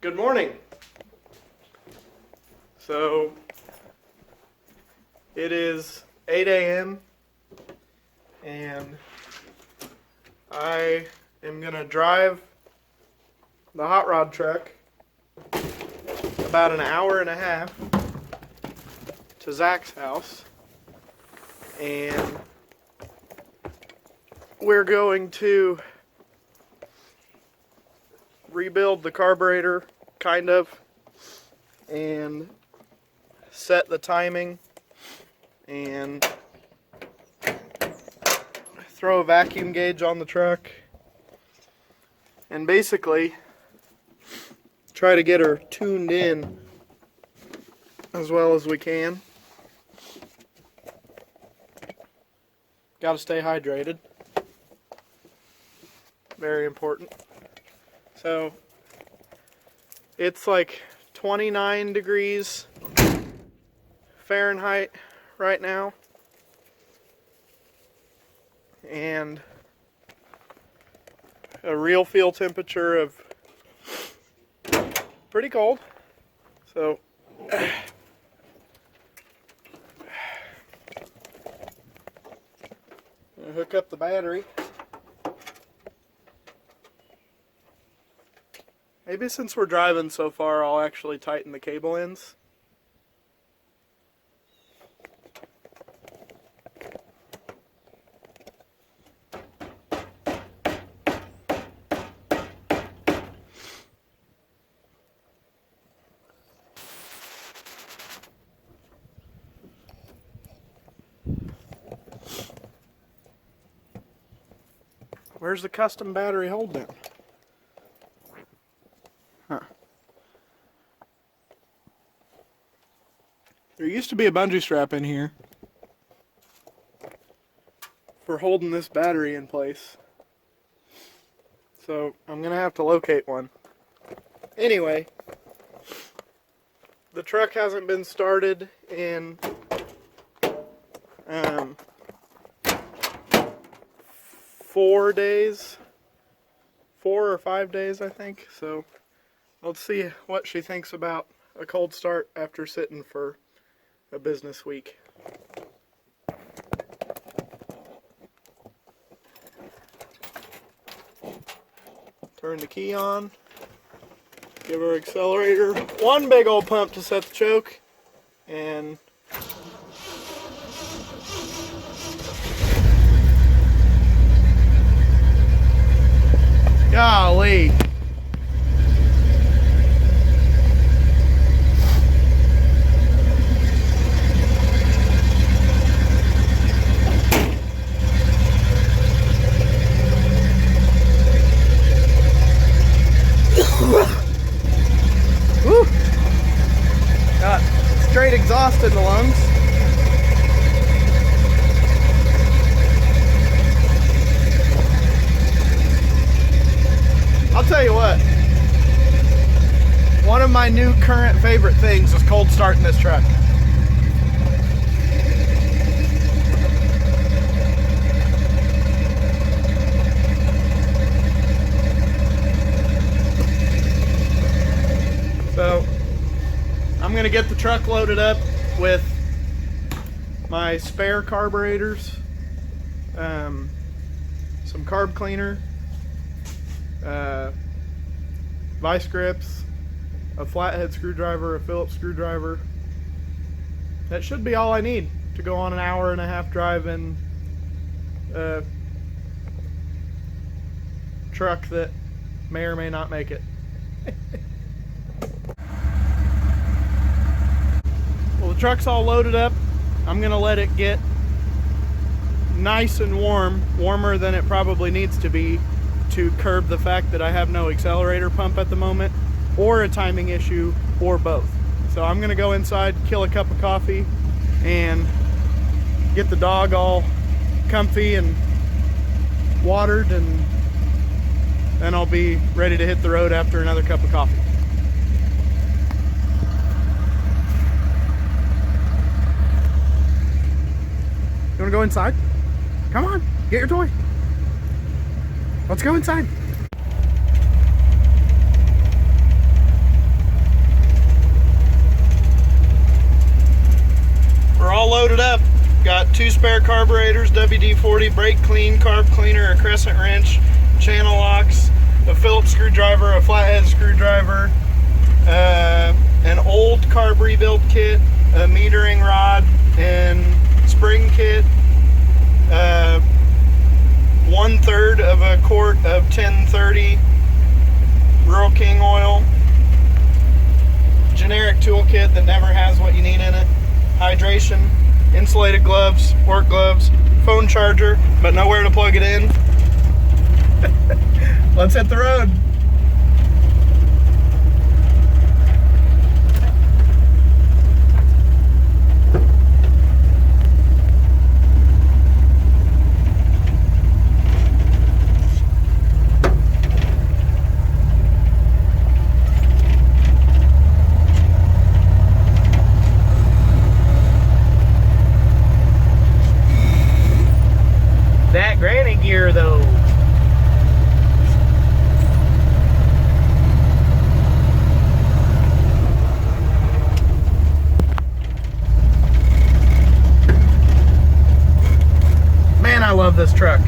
Good morning. So it is 8 a.m. and I am going to drive the hot rod truck about an hour and a half to Zach's house, and we're going to rebuild the carburetor, kind of, and set the timing and throw a vacuum gauge on the truck and basically try to get her tuned in as well as we can. Got to stay hydrated. Very important. So it's like 29 degrees Fahrenheit right now, and a real feel temperature of pretty cold. So I'll hook up the battery. Maybe since we're driving so far, I'll actually tighten the cable ends. Where's the custom battery hold down? Huh. There used to be a bungee strap in here for holding this battery in place, so I'm gonna have to locate one. Anyway, the truck hasn't been started in 4 days, 4 or 5 days, I think. So let's see what she thinks about a cold start after sitting for a business week. Turn the key on, give her accelerator one big old pump to set the choke, and golly. Whew. Got straight exhaust in the lungs. I'll tell you what, one of my new current favorite things is cold starting this truck. So I'm gonna get the truck loaded up with my spare carburetors, some carb cleaner, vice grips, a flathead screwdriver, a Phillips screwdriver. That should be all I need to go on an hour and a half drive in a truck that may or may not make it. Well, the truck's all loaded up. I'm gonna let it get nice and warm, warmer than it probably needs to be, to curb the fact that I have no accelerator pump at the moment, or a timing issue, or both. So I'm gonna go inside, kill a cup of coffee, and get the dog all comfy and watered, and then I'll be ready to hit the road after another cup of coffee. You wanna go inside? Come on, get your toy. Let's go inside. loaded up. Got 2 spare carburetors, WD-40, brake clean, carb cleaner, a crescent wrench, channel locks, a Phillips screwdriver, a flathead screwdriver, an old carb rebuild kit, a metering rod and spring kit, 1/3 of a quart of 1030 Rural King oil, generic toolkit that never has what you need in it, hydration, insulated gloves, work gloves, phone charger, but nowhere to plug it in. Let's hit the road. That granny gear though. Man, I love this truck.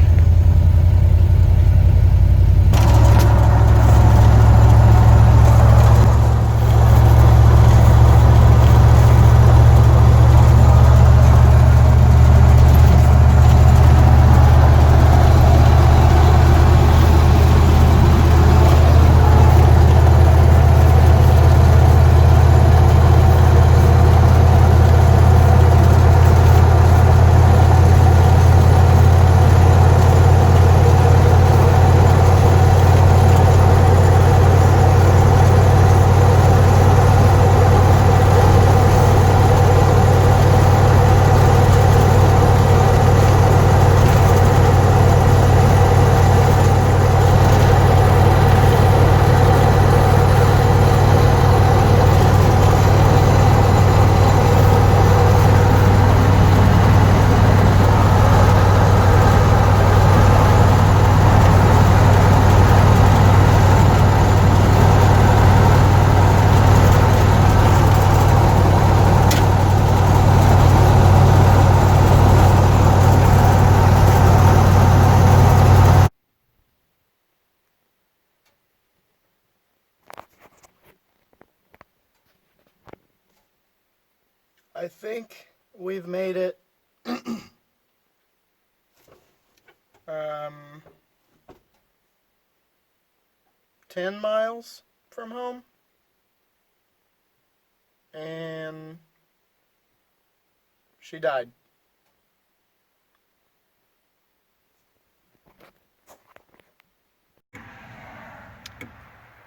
I think we've made it 10 miles from home, and she died.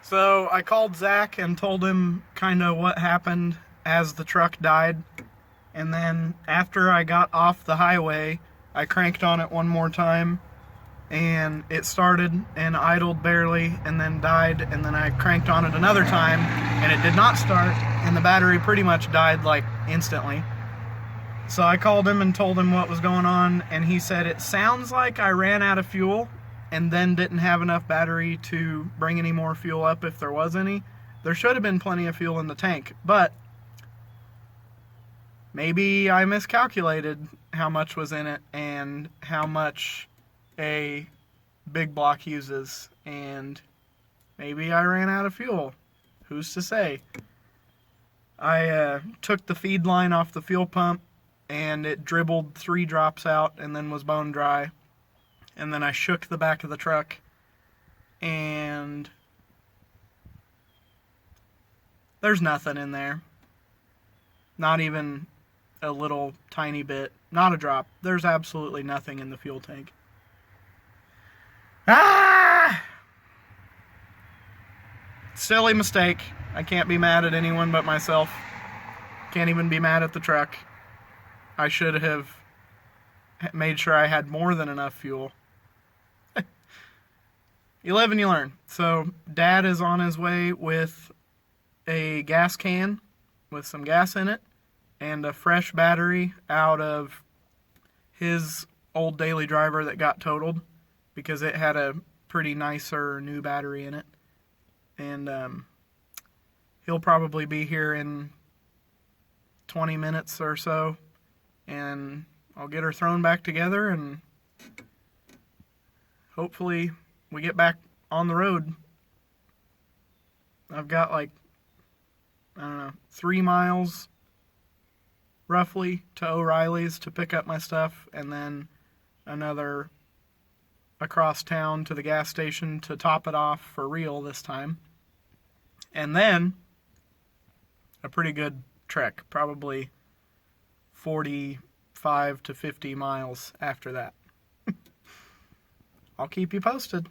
So I called Zach and told him kind of what happened as the truck died. And then after I got off the highway, I cranked on it one more time and it started and idled barely and then died. And then I cranked on it another time and it did not start and the battery pretty much died like instantly. So I called him and told him what was going on, and he said it sounds like I ran out of fuel and then didn't have enough battery to bring any more fuel up if there was any. There should have been plenty of fuel in the tank, but maybe I miscalculated how much was in it and how much a big block uses, and maybe I ran out of fuel. Who's to say? I took the feed line off the fuel pump and it dribbled 3 drops out and then was bone dry. And then I shook the back of the truck and there's nothing in there. Not even a little tiny bit. Not a drop. There's absolutely nothing in the fuel tank. Ah! Silly mistake. I can't be mad at anyone but myself. Can't even be mad at the truck. I should have made sure I had more than enough fuel. You live and you learn. So Dad is on his way with a gas can with some gas in it and a fresh battery out of his old daily driver that got totaled because it had a pretty nicer new battery in it. And he'll probably be here in 20 minutes or so. and I'll get her thrown back together, and hopefully we get back on the road. I've got like, I don't know, 3 miles roughly to O'Reilly's to pick up my stuff, and then another across town to the gas station to top it off for real this time. And then a pretty good trek, probably 45 to 50 miles after that. I'll keep you posted.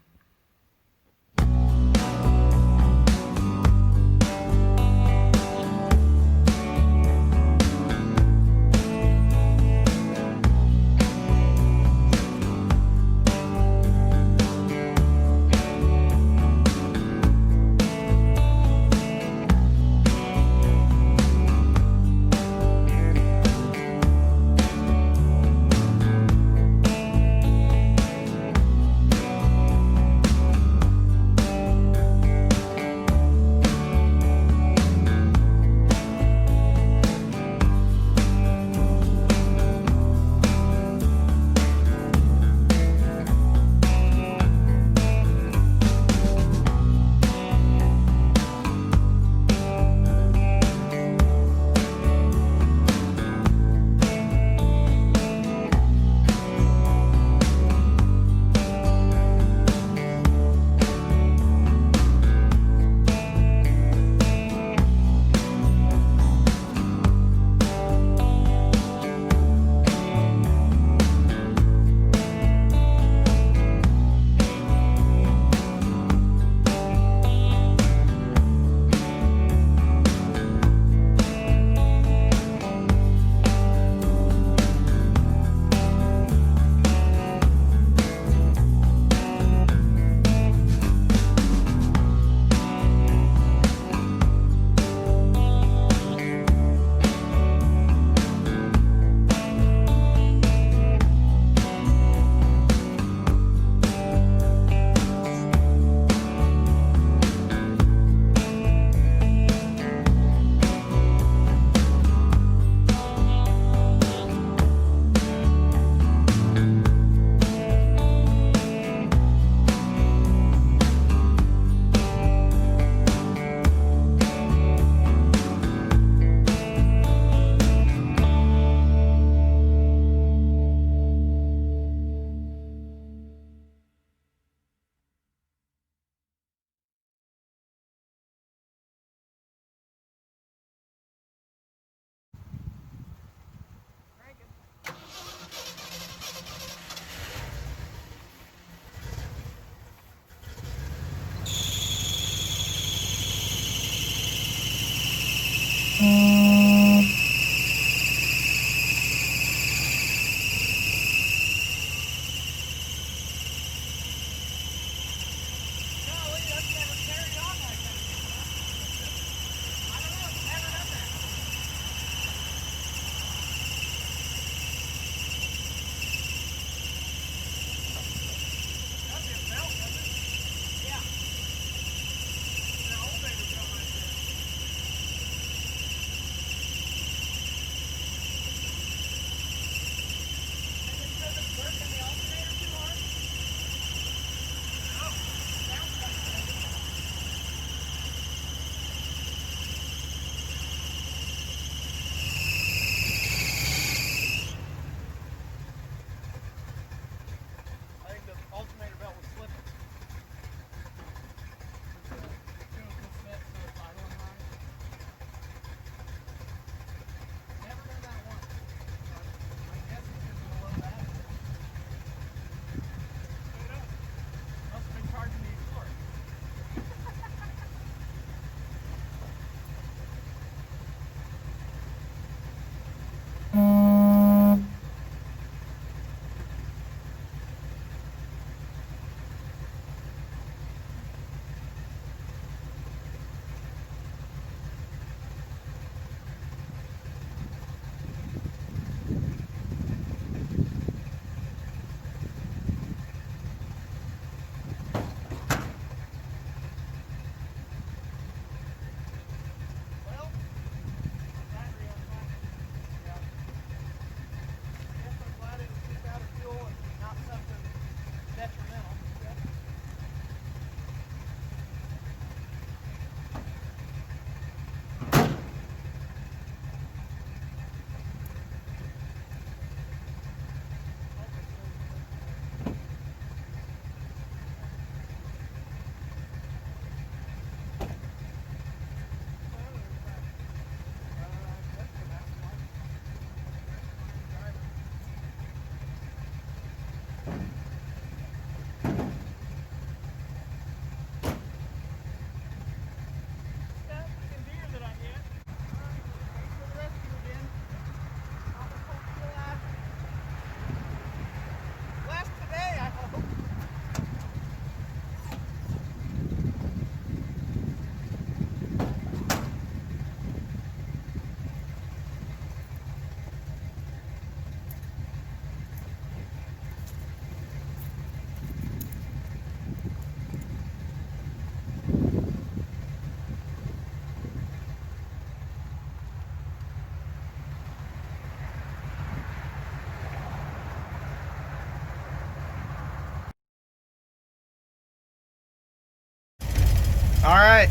All right.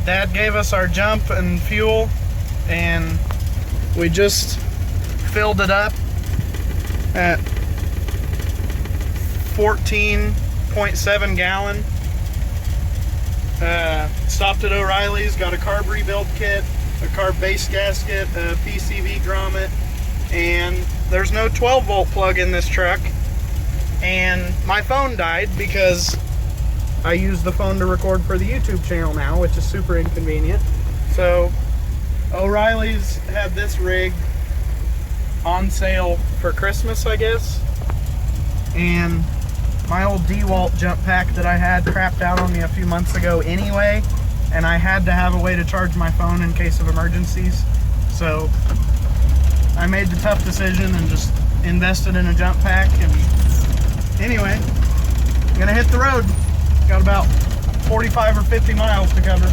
Dad gave us our jump and fuel, and we just filled it up at 14.7 gallon. Stopped at O'Reilly's, got a carb rebuild kit, a carb base gasket, a PCV grommet, and there's no 12 volt plug in this truck. And my phone died because I use the phone to record for the YouTube channel now, which is super inconvenient. So O'Reilly's had this rig on sale for Christmas, I guess. And my old DeWalt jump pack that I had crapped out on me a few months ago anyway, and I had to have a way to charge my phone in case of emergencies. So I made the tough decision and just invested in a jump pack. And anyway, I'm gonna hit the road. Got about 45 or 50 miles to cover.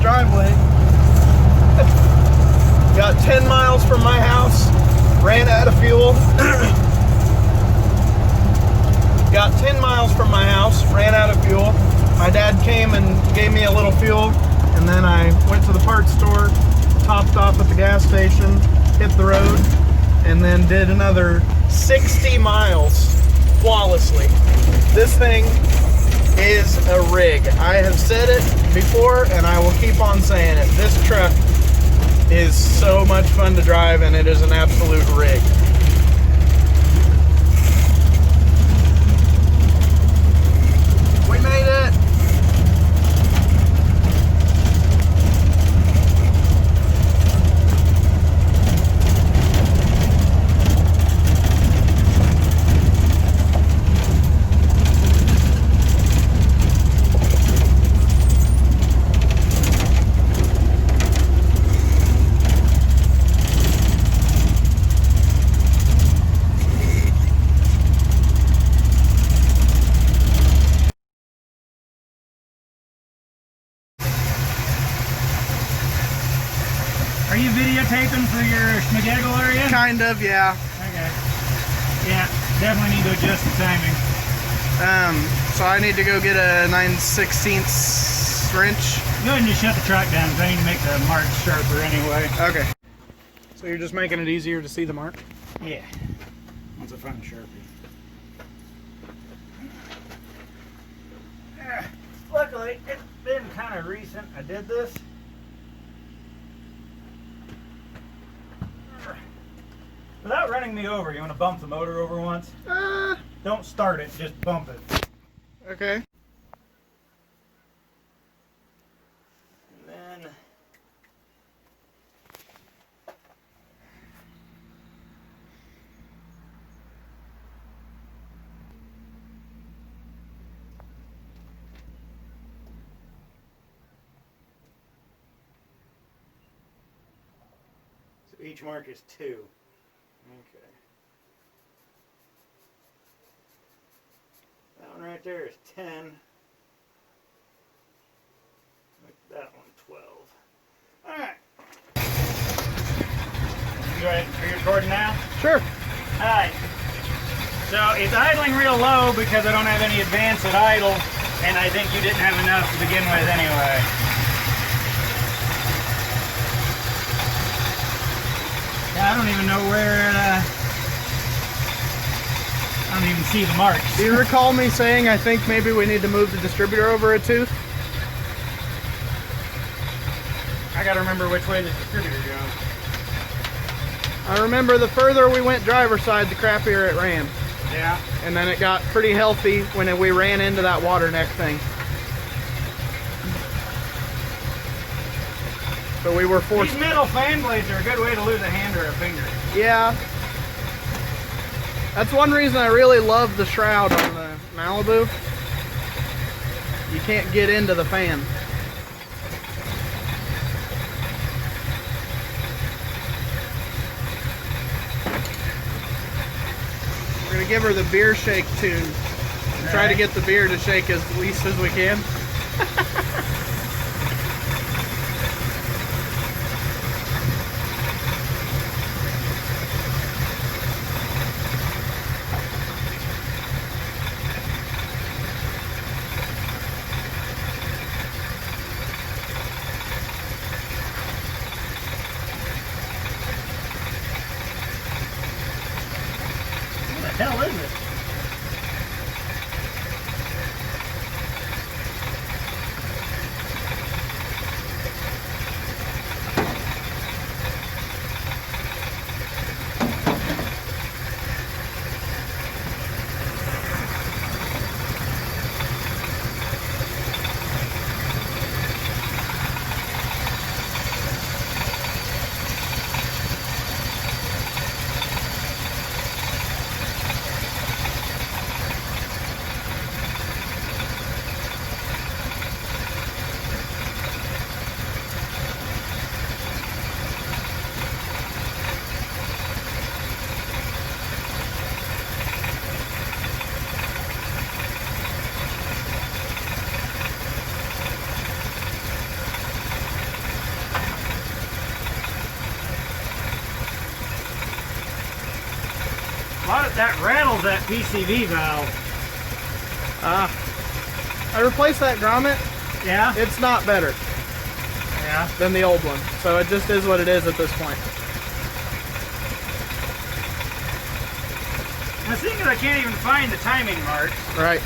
Driveway. Got 10 miles from my house, ran out of fuel. Got 10 miles from my house, ran out of fuel. My dad came and gave me a little fuel, and then I went to the parts store, topped off at the gas station, hit the road, and then did another 60 miles flawlessly. This thing is a rig. I have said it before and I will keep on saying it. This truck is so much fun to drive, and it is an absolute rig. We made it. Are you videotaping for your Schmagegel area? Kind of, yeah. Okay. Yeah, definitely need to adjust the timing. So I need to go get a 9/16 wrench. Go ahead and just shut the truck down because I need to make the marks sharper anyway. Okay. So you're just making it easier to see the mark? Yeah. That's a fun Sharpie. Luckily, it's been kind of recent I did this. Without running me over, you want to bump the motor over once? Don't start it, just bump it. Okay. And then so each mark is 2. Okay. That one right there is 10. Make that one 12. Alright. You go ahead. Are you recording now? Sure. Alright. So it's idling real low because I don't have any advance at idle, and I think you didn't have enough to begin with anyway. I don't even know where I don't even see the marks. Do you recall me saying I think maybe we need to move the distributor over a tooth? I gotta remember which way the distributor goes. I remember the further we went driver's side, the crappier it ran. Yeah. And then it got pretty healthy when we ran into that water neck thing. So we were forced. These metal fan blades are a good way to lose a hand or a finger. Yeah. That's one reason I really love the shroud on the Malibu. You can't get into the fan. We're going to give her the beer shake tune. And try to get the beer to shake as least as we can. What the hell is it? That rattles that PCV valve. I replaced that grommet. Yeah? It's not better Yeah. than the old one. So it just is what it is at this point. The thing is, I can't even find the timing marks. Right.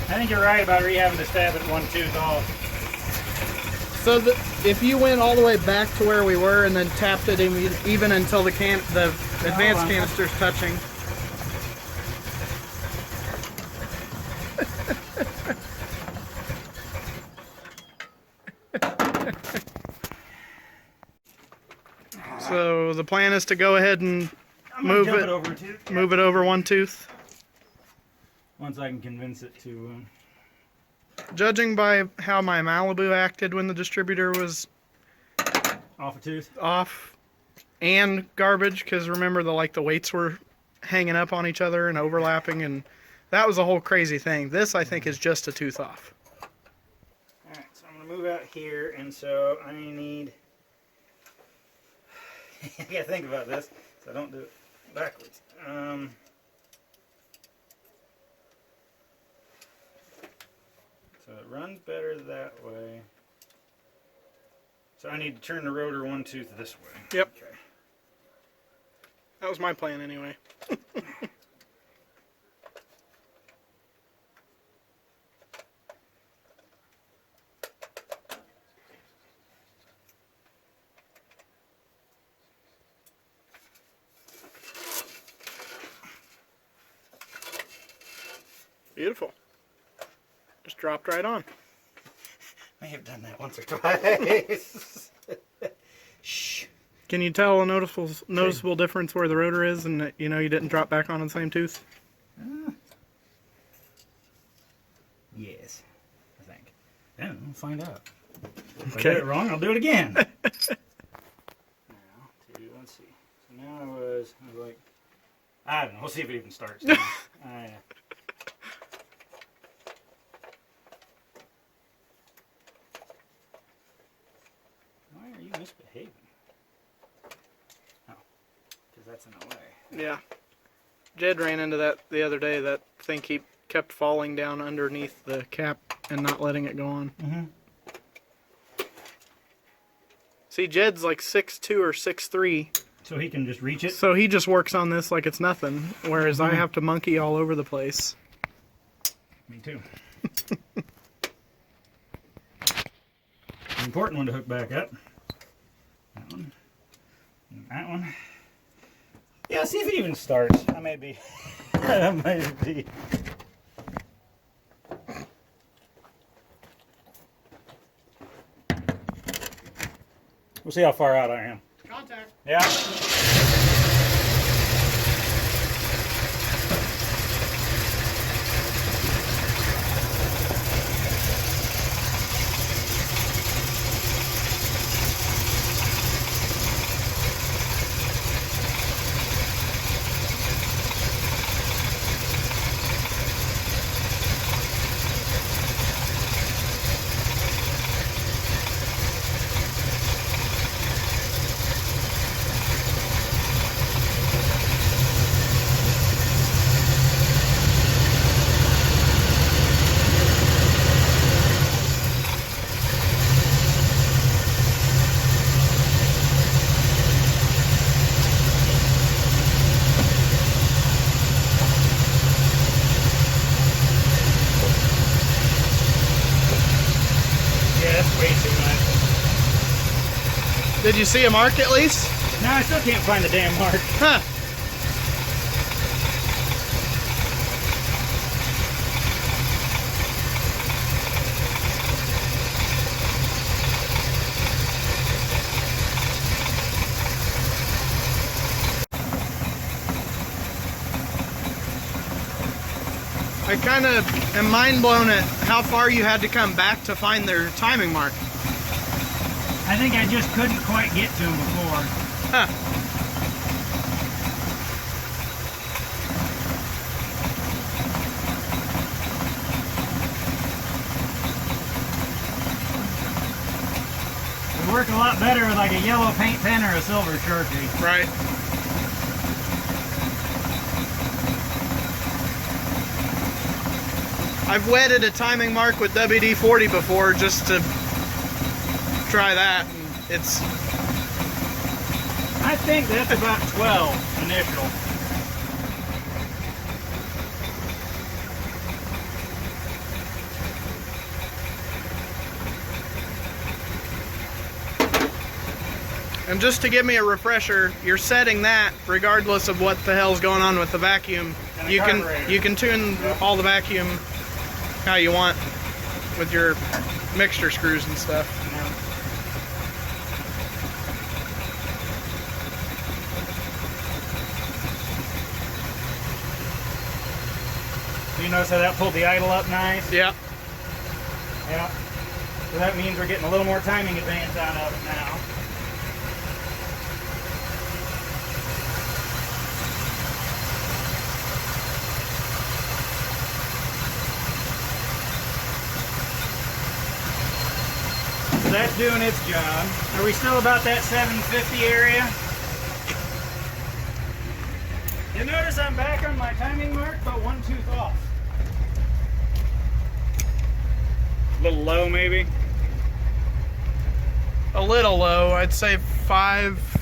I think you're right about having to stab it one tooth off. So if you went all the way back to where we were and then tapped it even until the advanced canister's touching. So the plan is to go ahead and move it over a tooth. move it over one tooth. Once I can convince it to. Judging by how my Malibu acted when the distributor was Off a tooth? off and garbage, because remember the weights were hanging up on each other and overlapping, and that was a whole crazy thing. This I think is just a tooth off. Alright, so I'm going to move out here, and so I need. I gotta think about this, so I don't do it backwards. it runs better that way. So I need to turn the rotor 1 tooth this way. Yep. Okay. That was my plan anyway. Beautiful. Just dropped right on. I have done that once or twice. Shh. Can you tell a noticeable difference where the rotor is, and that, you know, you didn't drop back on the same tooth? Yes, I think. Yeah, we'll find out. If I Okay. did it wrong, I'll do it again. Now, let's see. So now I was like, I don't know. We'll see if it even starts. Why are you misbehaving? Oh, because that's in the way. Yeah. Jed ran into that the other day. That thing kept falling down underneath the cap and not letting it go on. Mm-hmm. See, Jed's like 6'2" or 6'3", So he can just reach it? so he just works on this like it's nothing, whereas I have to monkey all over the place. Me too. Important one to hook back up. That one. And that one. Yeah, see if it even starts. I may be. I may be. We'll see how far out I am. Contact. Yeah. Way too much. Did you see a mark at least? No, I still can't find the damn mark. Huh. I kind of am mind blown at how far you had to come back to find their timing mark. I think I just couldn't quite get to him before. Huh. It would work a lot better with like a yellow paint pen or a silver Sharpie. Right. I've wetted a timing mark with WD-40 before just to try that, and it's... I think that's about 12 initial. And just to give me a refresher, you're setting that regardless of what the hell's going on with the vacuum. And the You carburetor. can tune all the vacuum how you want with your mixture screws and stuff. You notice how that pulled the idle up nice? Yeah. Yeah. So that means we're getting a little more timing advance out of it now. So that's doing its job. Are we still about that 750 area? You notice I'm back on my timing mark, but 1 tooth off. low, maybe? A little low. I'd say 5.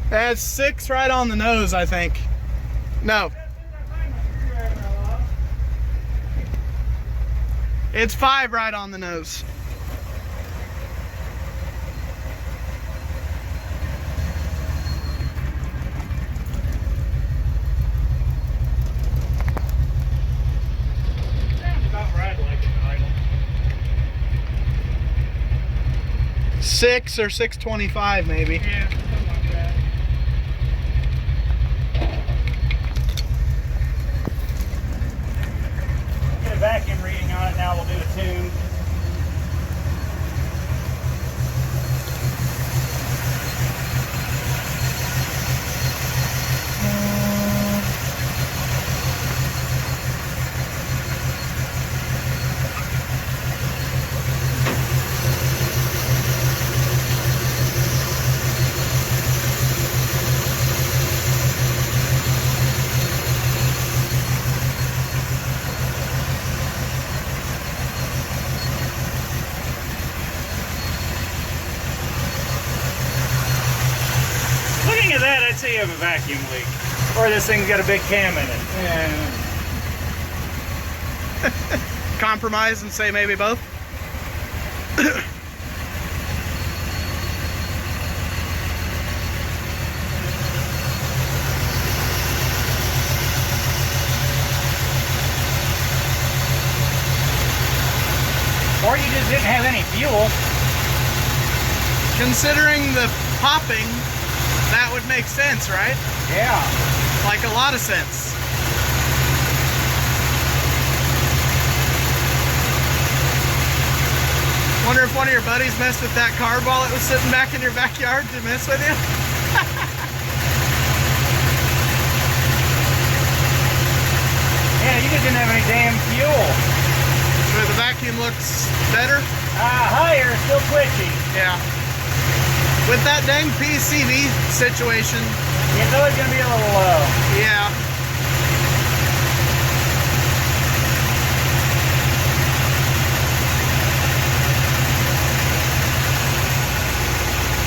That's 6 right on the nose, I think. No. It's 5 right on the nose. Sounds about right like an idle. 6 or 625 maybe. Yeah, something like that. Get a vacuum reading on it now, we'll do a tune. Looking at that, I'd say you have a vacuum leak. Or this thing's got a big cam in it. Yeah. Compromise and say maybe both. Or you just didn't have any fuel. Considering the popping, that would make sense, right? Yeah. Like a lot of sense. Wonder if one of your buddies messed with that carb while it was sitting back in your backyard to mess with you? Yeah, you just didn't have any damn fuel. So the vacuum looks better? Higher, still twitchy. Yeah. With that dang PCV situation. It's always gonna be a little low. Yeah.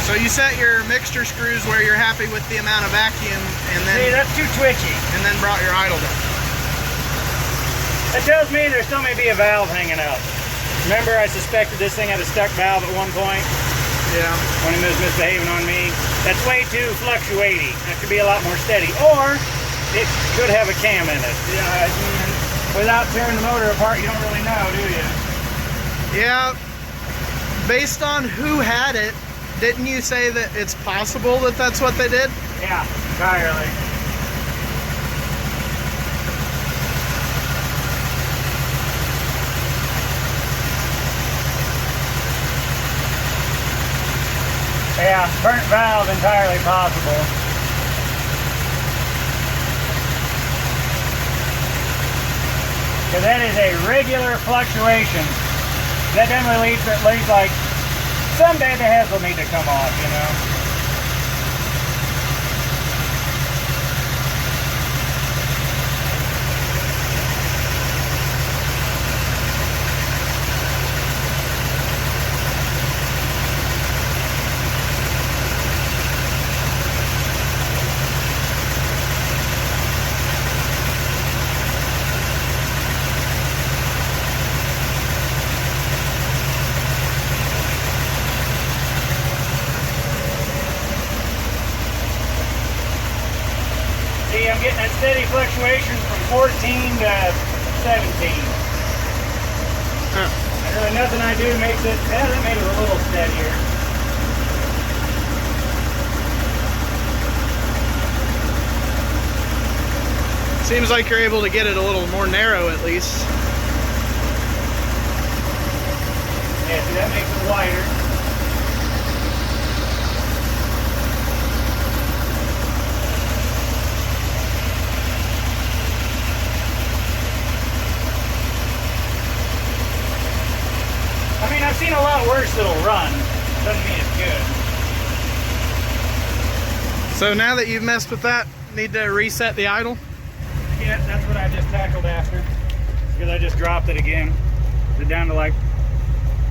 So you set your mixture screws where you're happy with the amount of vacuum and See, then that's too twitchy. brought your idle down. That tells me there still may be a valve hanging out. Remember I suspected this thing had a stuck valve at one point? Yeah. When it was misbehaving on me. That's way too fluctuating. That could be a lot more steady. Or it could have a cam in it. Yeah, I mean, without tearing the motor apart, you don't really know, do you? Yeah. Based on who had it, didn't you say that it's possible that that's what they did? Yeah, entirely. Yeah, burnt valve entirely possible. Because that is a regular fluctuation. That definitely leads like someday the heads will need to come off, you know. See, I'm getting that steady fluctuation from 14 to 17. Huh. There's really nothing I do makes it, yeah, that made it a little steadier. Seems like you're able to get it a little more narrow at least. Yeah, see, that makes it wider. I mean, I've seen a lot worse that'll run. Doesn't mean it's good. So now that you've messed with that, need to reset the idle? Yeah, that's what I just tackled after. Because I just dropped it again. Is it down to like,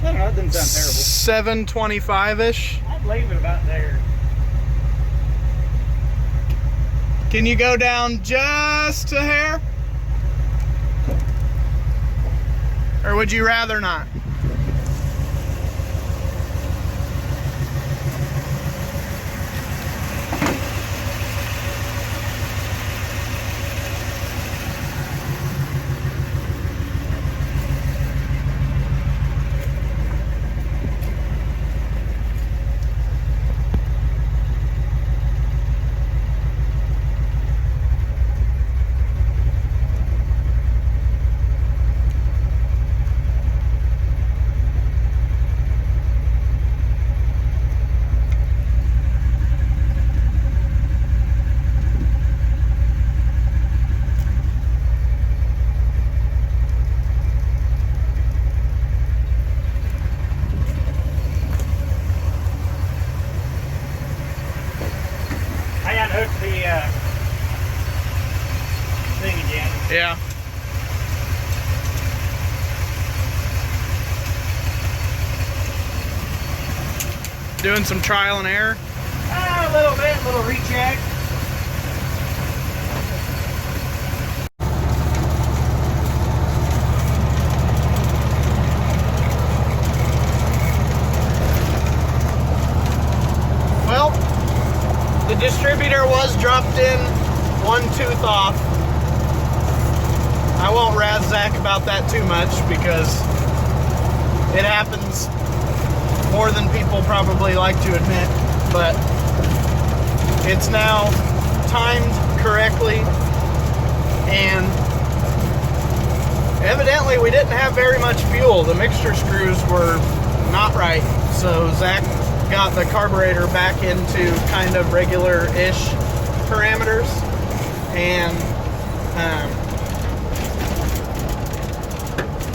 I don't know, it doesn't sound terrible. 725-ish. I'd leave it about there. Can you go down just a hair? Or would you rather not? Hook the thing again. Yeah. Doing some trial and error? A little bit, a little recheck. Well, the distributor was dropped in one tooth off. I won't razz Zach about that too much because it happens more than people probably like to admit, but it's now timed correctly, and evidently we didn't have very much fuel. The mixture screws were not right, so Zach got the carburetor back into kind of regular-ish parameters, and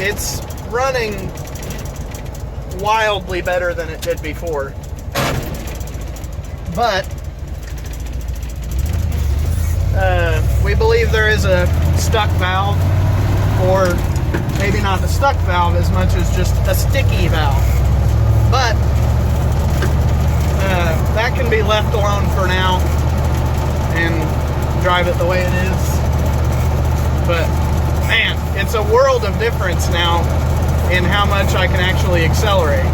it's running wildly better than it did before. But we believe there is a stuck valve, or maybe not a stuck valve as much as just a sticky valve. But that can be left alone for now and drive it the way it is. But man, it's a world of difference now in how much I can actually accelerate.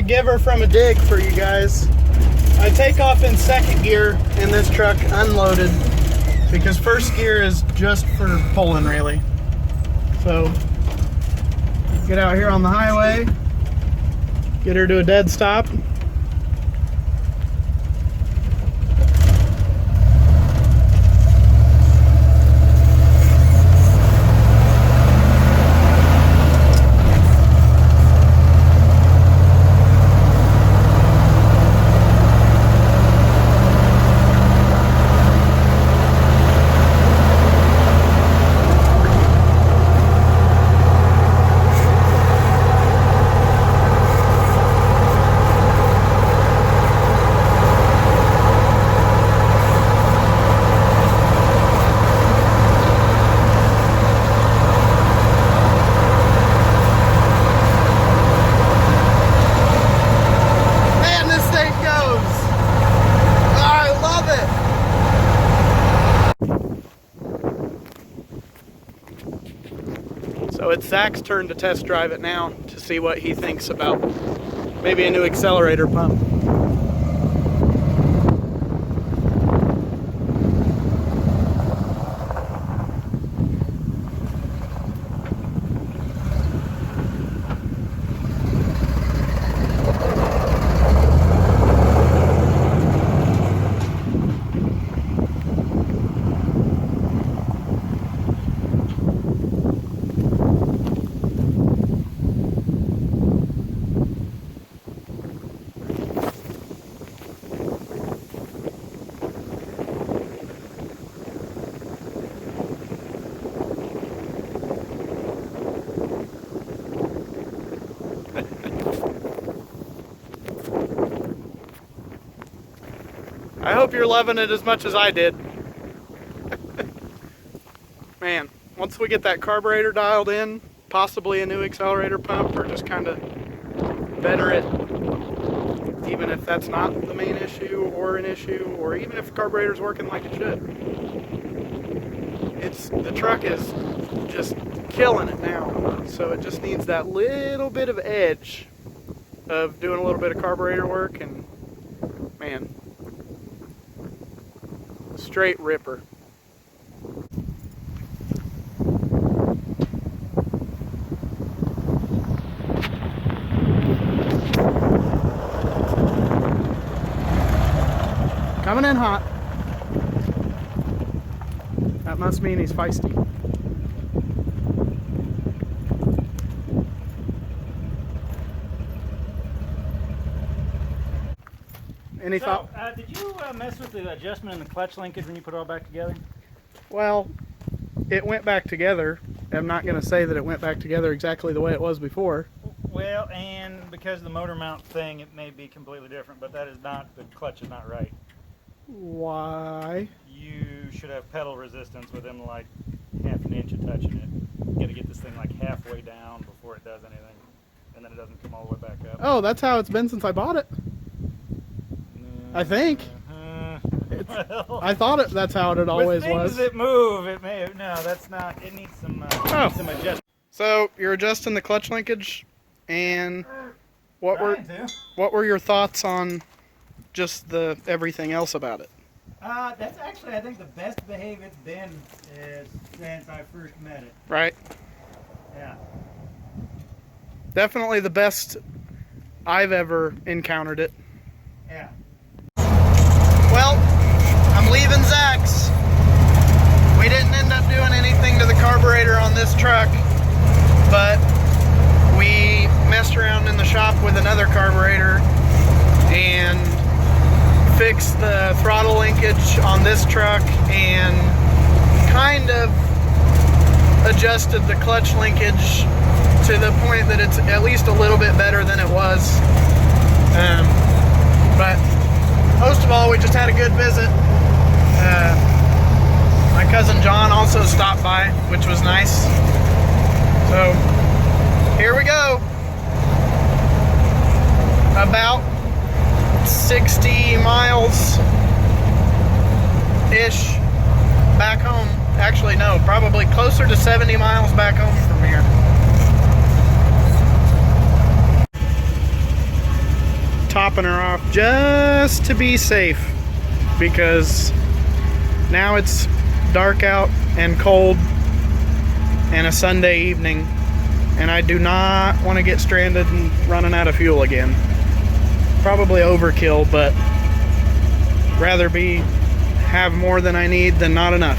Give her from a dig for you guys. I take off in second gear in this truck unloaded because first gear is just for pulling really. So get out here on the highway, get her to a dead stop. So it's Zach's turn to test drive it now to see what he thinks about maybe a new accelerator pump. I hope you're loving it as much as I did. Man, once we get that carburetor dialed in, possibly a new accelerator pump, or just kind of better it, even if that's not the main issue or an issue, or even if the carburetor's working like it should. The truck is just killing it now, so it just needs that little bit of edge of doing a little bit of carburetor work, and man, straight ripper. Coming in hot. That must mean he's feisty. Any thought? Did you mess with the adjustment in the clutch linkage when you put it all back together? Well, it went back together. I'm not going to say that it went back together exactly the way it was before. Well, and because of the motor mount thing, it may be completely different, but that is not, the clutch is not right. Why? You should have pedal resistance within like half an inch of touching it. You got to get this thing like halfway down before it does anything, and then it doesn't come all the way back up. Oh, that's how it's been since I bought it. I think. Well, I thought that's how it always with things was. that move, it may have, no, that's not, it needs some, some adjustment. So you're adjusting the clutch linkage, and what were your thoughts on just the everything else about it? That's actually, I think, the best behaved it's been since I first met it. Right? Yeah. Definitely the best I've ever encountered it. Yeah. Well, I'm leaving Zach's. We didn't end up doing anything to the carburetor on this truck, but we messed around in the shop with another carburetor and fixed the throttle linkage on this truck and kind of adjusted the clutch linkage to the point that it's at least a little bit better than it was. But most of all, we just had a good visit. My cousin John also stopped by, which was nice. So here we go. About 60 miles ish back home. Actually, no, probably closer to 70 miles back home from here. Topping her off just to be safe, because now it's dark out and cold and a Sunday evening, and I do not want to get stranded and running out of fuel again. Probably overkill, but rather have more than I need than not enough.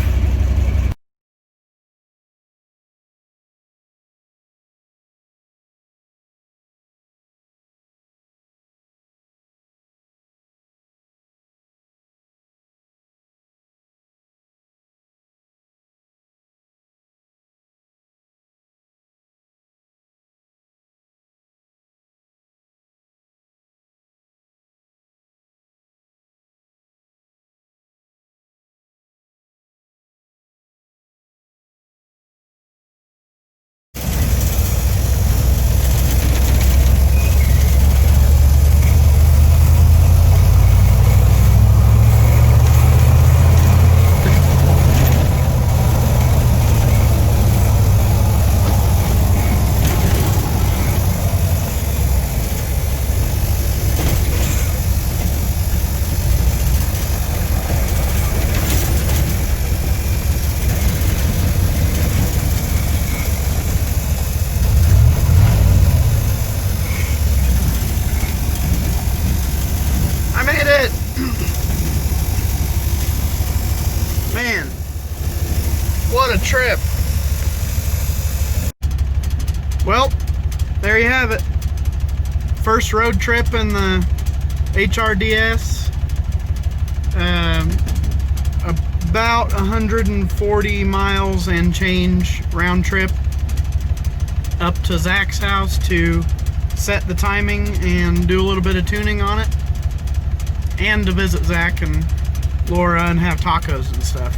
What a trip. Well, there you have it. First road trip in the H.R.D.S. About 140 miles and change round trip up to Zach's house to set the timing and do a little bit of tuning on it, and to visit Zach and Laura and have tacos and stuff.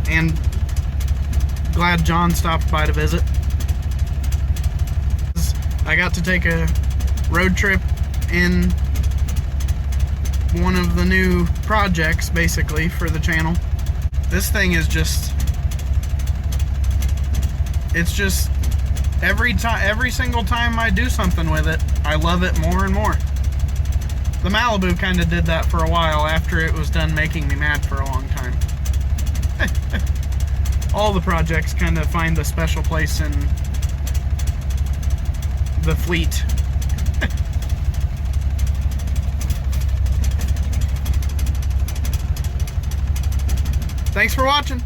And glad John stopped by to visit. I got to take a road trip in one of the new projects, basically, for the channel. This thing is just, it's just every single time I do something with it, I love it more and more. The Malibu kind of did that for a while after it was done making me mad for a long time. All the projects kind of find a special place in the fleet. Thanks for watching.